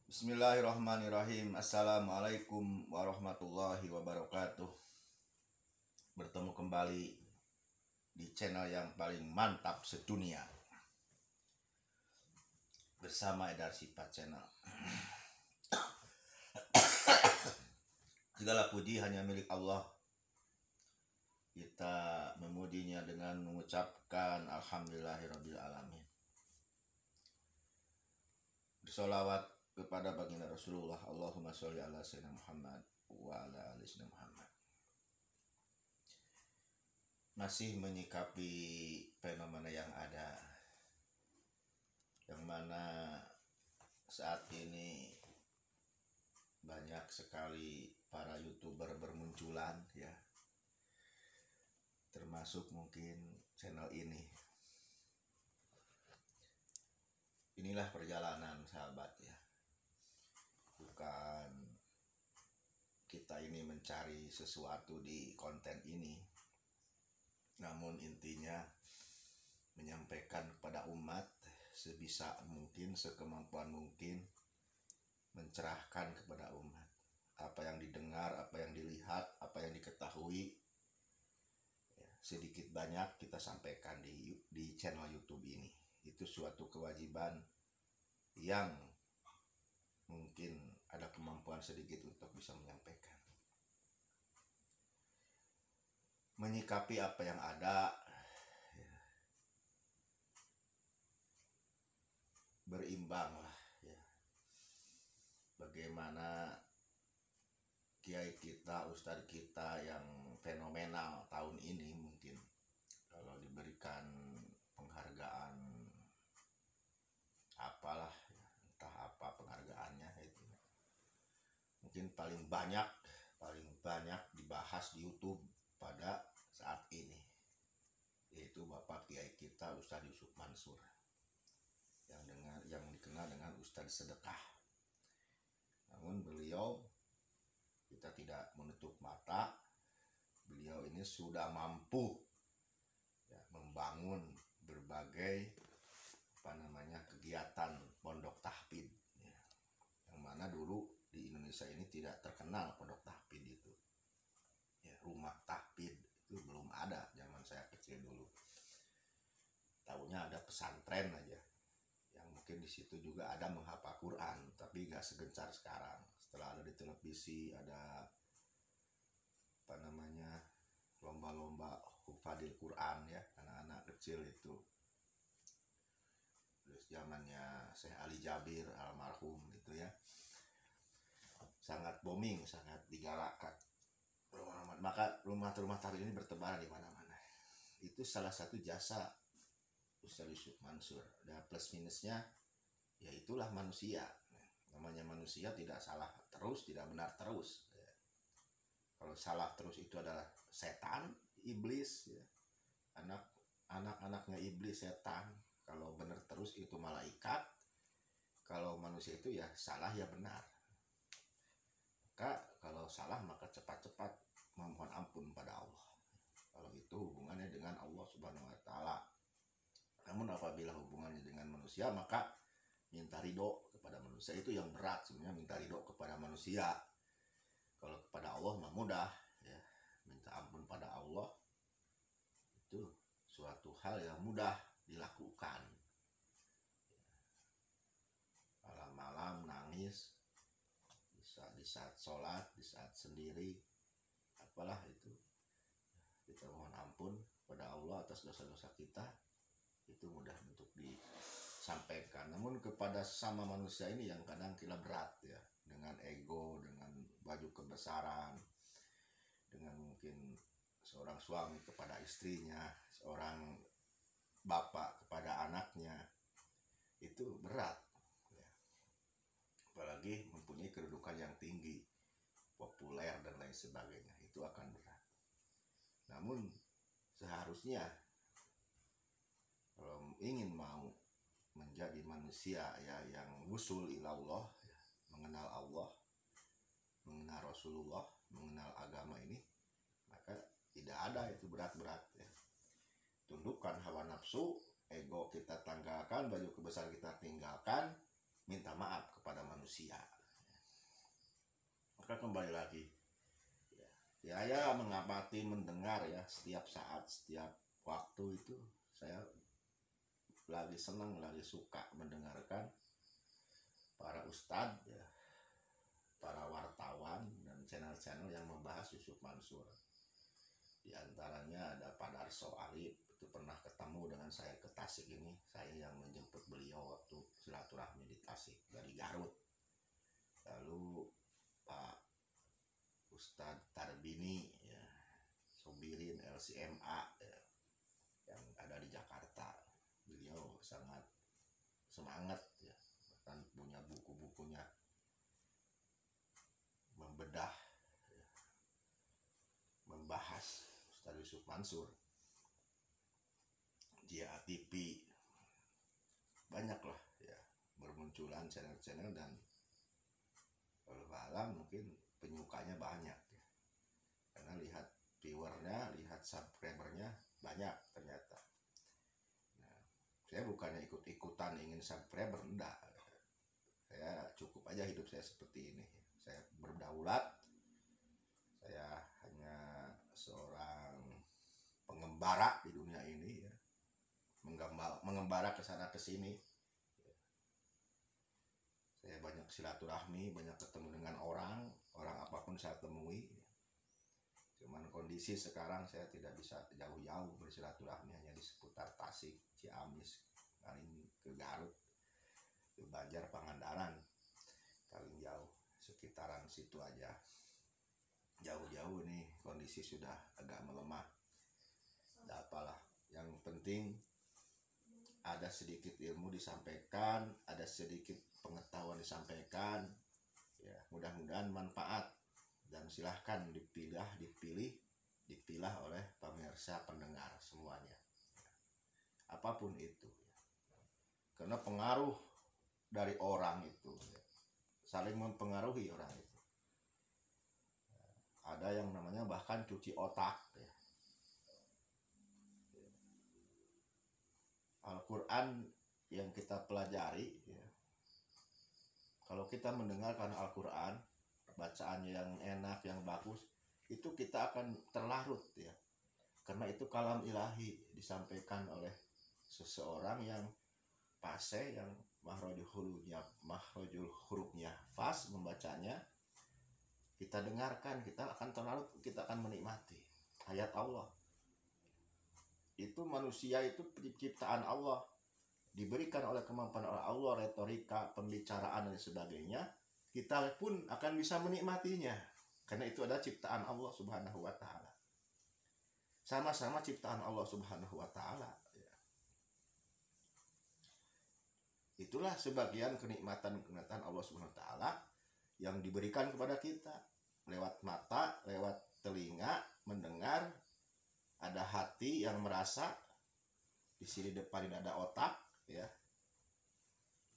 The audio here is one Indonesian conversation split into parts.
Bismillahirrahmanirrahim. Assalamualaikum warahmatullahi wabarakatuh. Bertemu kembali di channel yang paling mantap sedunia bersama Edar Sipat Channel. Segala puji hanya milik Allah. Kita memujinya dengan mengucapkan alhamdulillahirabbil alamin. Bersolawat kepada baginda Rasulullah. Allahumma sholli ala sayyidina Muhammad wa ala ali sayyidina Muhammad. Masih menyikapi fenomena yang ada, yang mana saat ini banyak sekali para YouTuber bermunculan, ya, termasuk mungkin channel ini. Inilah perjalanan sahabat, ya. Bukan kita ini mencari sesuatu di konten ini, namun intinya menyampaikan kepada umat sebisa mungkin, sekemampuan mungkin, mencerahkan kepada umat apa yang didengar, apa yang dilihat, apa yang diketahui, ya, sedikit banyak kita sampaikan di channel YouTube ini. Itu suatu kewajiban yang mungkin ada kemampuan sedikit untuk bisa menyampaikan. Menyikapi apa yang ada, ya, berimbang lah, ya. Bagaimana kiai kita, ustadz kita yang fenomenal tahun ini, mungkin kalau diberikan penghargaan apalah, entah apa penghargaannya, itu mungkin paling banyak dibahas di YouTube pada saat ini, yaitu Bapak Kiai kita Ustadz Yusuf Mansur, yang dikenal dengan Ustadz Sedekah. Namun beliau, kita tidak menutup mata, beliau ini sudah mampu, ya, membangun berbagai kegiatan pondok tahfidz, ya, yang mana dulu di Indonesia ini tidak terkenal pondok tahfidz itu, ya, rumah tahfidz itu belum ada zaman saya kecil dulu. Tahunya ada pesantren aja, yang mungkin di situ juga ada menghafal Quran, tapi nggak segencar sekarang. Setelah ada di televisi, ada lomba-lomba hufadil Quran, ya, anak-anak kecil itu. Terus zamannya Syekh Ali Jabir almarhum gitu, ya, sangat booming, sangat digalakkan. Maka rumah-rumah tahfidz ini bertebaran di mana-mana. Itu salah satu jasa Ustadz Yusuf Mansur. Dan plus minusnya, ya itulah manusia. Namanya manusia tidak salah terus, tidak benar terus, ya. Kalau salah terus itu adalah setan, iblis, ya. Anak-anaknya iblis, setan. Kalau benar terus itu malaikat. Kalau manusia itu ya salah ya benar. Maka kalau salah maka cepat-cepat memohon ampun pada Allah. Kalau itu hubungannya dengan Allah Subhanahu wa Ta'ala. Namun apabila hubungannya dengan manusia, maka minta ridho kepada manusia itu yang berat sebenarnya, minta ridho kepada manusia. Kalau kepada Allah mah mudah, ya, minta ampun pada Allah itu suatu hal yang mudah dilakukan. Malam-malam nangis, di saat sholat, di saat sendiri, apalah itu, kita mohon ampun pada Allah atas dosa-dosa kita, itu mudah untuk disampaikan. Namun kepada sesama manusia ini yang kadang kita berat, ya, dengan ego, dengan baju kebesaran, dengan mungkin seorang suami kepada istrinya, seorang bapak kepada anaknya, itu berat, ya. Apalagi mempunyai kedudukan yang tinggi, populer dan lain sebagainya, itu akan berat. Namun seharusnya kalau ingin mau menjadi manusia, ya, yang wusul ilallah, ya, mengenal Allah, mengenal Rasulullah, mengenal agama ini, maka tidak ada itu berat-berat, ya. Tundukkan hawa nafsu, ego kita tanggalkan, baju kebesaran kita tinggalkan, minta maaf kepada manusia. manusia. Maka kembali lagi, saya mengamati, mendengar ya, setiap saat, setiap waktu itu saya lagi senang, lagi suka mendengarkan para ustadz ya, para wartawan dan channel-channel yang membahas Yusuf Mansur. Di antaranya ada Pak Darso Alif, itu pernah ketemu dengan saya ke Tasik ini, saya yang menjemput beliau waktu silaturahmi di Tasik dari Garut. Lalu Pak Ustadz Tarbini ya, Sobirin LCMA ya, yang ada di Jakarta. Beliau sangat semangat ya, bahkan punya buku-bukunya membedah ya, membahas Ustadz Yusuf Mansur. Dia TV banyaklah ya, bermunculan channel-channel, dan alam mungkin penyukanya banyak ya, karena lihat viewernya, lihat subscribernya banyak ternyata. Nah, saya bukannya ikut-ikutan ingin subscriber, enggak. Saya cukup aja hidup saya seperti ini. Saya berdaulat. Saya hanya seorang pengembara di dunia ini ya, mengembara ke sana ke sini. Saya banyak silaturahmi, banyak ketemu dengan orang apapun saya temui. Cuman kondisi sekarang saya tidak bisa jauh-jauh bersilaturahmi, hanya di seputar Tasik, Ciamis, paling ke Garut, ke Banjar, Pangandaran, paling jauh sekitaran situ aja. Jauh-jauh nih kondisi sudah agak melemah. Tidak apalah, yang penting ada sedikit ilmu disampaikan, ada sedikit pengetahuan disampaikan ya, mudah-mudahan manfaat, dan silahkan dipilah oleh pemirsa, pendengar semuanya apapun itu ya. Karena pengaruh dari orang itu ya, saling mempengaruhi orang itu. Ada yang namanya bahkan cuci otak ya. Al-Quran yang kita pelajari ya, kalau kita mendengarkan Al-Quran, bacaannya yang enak, yang bagus, itu kita akan terlarut ya, karena itu kalam ilahi disampaikan oleh seseorang yang fase, yang mahrojul hurufnya fas membacanya. Kita dengarkan, kita akan terlarut, kita akan menikmati ayat Allah. Itu manusia itu ciptaan Allah, diberikan oleh kemampuan oleh Allah, retorika, pembicaraan dan sebagainya. Kita pun akan bisa menikmatinya, karena itu adalah ciptaan Allah Subhanahu wa Ta'ala. Sama-sama ciptaan Allah Subhanahu wa Ta'ala ya. Itulah sebagian kenikmatan Allah Subhanahu wa Ta'ala yang diberikan kepada kita lewat mata, lewat telinga mendengar, ada hati yang merasa. Di sini depan ini ada otak ya,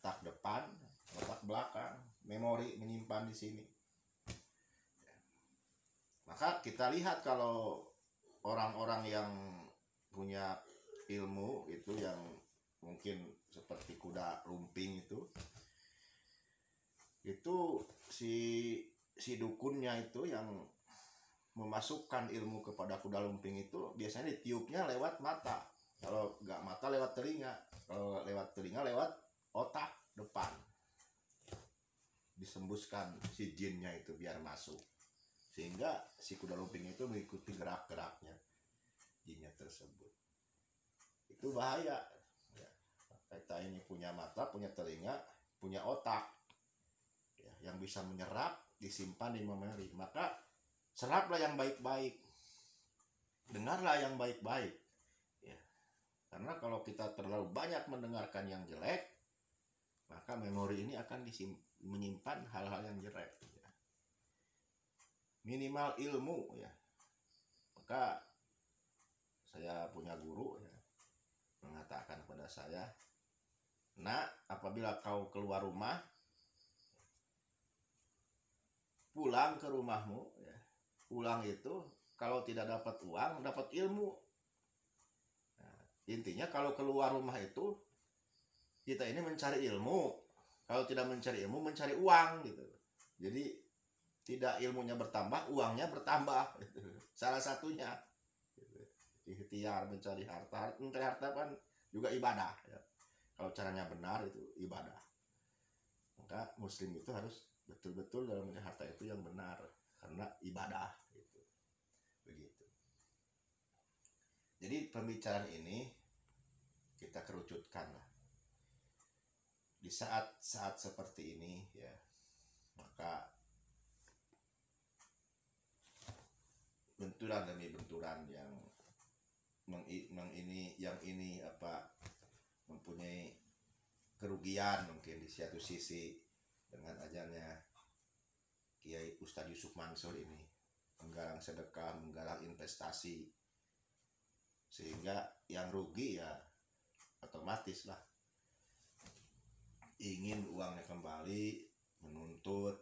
otak depan, otak belakang, memori menyimpan di sini. Maka kita lihat kalau orang-orang yang punya ilmu itu, yang mungkin seperti kuda lumping itu si dukunnya itu yang memasukkan ilmu kepada kuda lumping itu biasanya ditiupnya lewat mata. Kalau nggak mata lewat telinga, kalau lewat telinga lewat otak depan. Disembuskan si jinnya itu biar masuk, sehingga si kuda lumping itu mengikuti gerak-geraknya jinnya tersebut. Itu bahaya ya. Kita ini punya mata, punya telinga, punya otak ya, yang bisa menyerap, disimpan di memori. Maka seraplah yang baik-baik, dengarlah yang baik-baik ya. Karena kalau kita terlalu banyak mendengarkan yang jelek, maka memori ini akan menyimpan hal-hal yang jelek ya. Minimal ilmu ya. Maka saya punya guru ya, mengatakan kepada saya, "Nak, apabila kau keluar rumah, pulang ke rumahmu ya. Pulang itu kalau tidak dapat uang, dapat ilmu." Nah, intinya kalau keluar rumah itu kita ini mencari ilmu. Kalau tidak mencari ilmu, mencari uang gitu. Jadi tidak ilmunya bertambah, uangnya bertambah. Salah satunya ikhtiar mencari harta. Mencari harta kan juga ibadah ya. Kalau caranya benar itu ibadah. Maka muslim itu harus betul-betul dalam mencari harta itu yang benar, karena ibadah gitu. Begitu. Jadi pembicaraan ini kita kerucutkan lah. Di saat-saat seperti ini ya, maka benturan demi benturan yang ini mempunyai kerugian mungkin di satu sisi dengan ajarnya Kiai Ustadz Yusuf Mansur ini menggalang sedekah, menggalang investasi, sehingga yang rugi ya otomatis lah ingin uangnya kembali, menuntut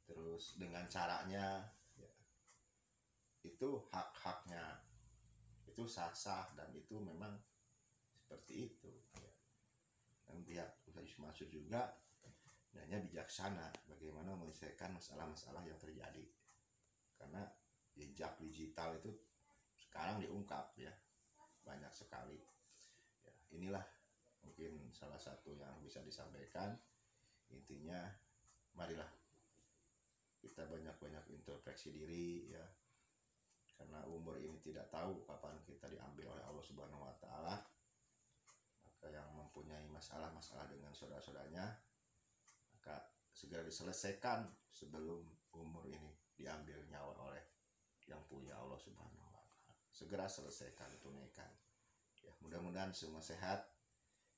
terus dengan caranya ya, itu hak-haknya, itu sah-sah dan itu memang seperti itu ya. Dan pihak Ustadz Yusuf Mansur juga hanya bijaksana bagaimana menyelesaikan masalah-masalah yang terjadi, karena jejak digital itu sekarang diungkap ya banyak sekali ya. Inilah mungkin salah satu yang bisa disampaikan. Intinya marilah kita banyak-banyak introspeksi diri ya, karena umur ini tidak tahu kapan kita diambil oleh Allah Subhanahu wa taala. Maka yang mempunyai masalah-masalah dengan saudara-saudaranya, maka segera diselesaikan sebelum umur ini diambil nyawa oleh yang punya Allah Subhanahu wa taala. Segera selesaikan, tunaikan. Ya, mudah-mudahan semua sehat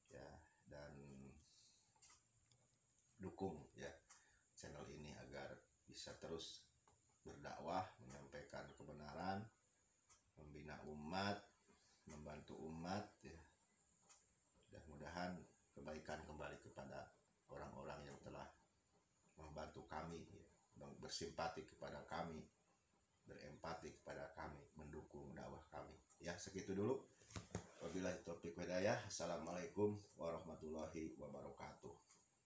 ya, dan dukung ya channel ini agar bisa terus berdakwah, menyampaikan kebenaran, membina umat, membantu umat ya. Mudah-mudahan kebaikan kembali kepada orang-orang yang telah membantu kami ya, bersimpati kepada kami, berempati kepada kami, mendukung dakwah kami. Ya, segitu dulu. Wabillahi taufiq wal hidayah. Assalamualaikum warahmatullahi wabarakatuh.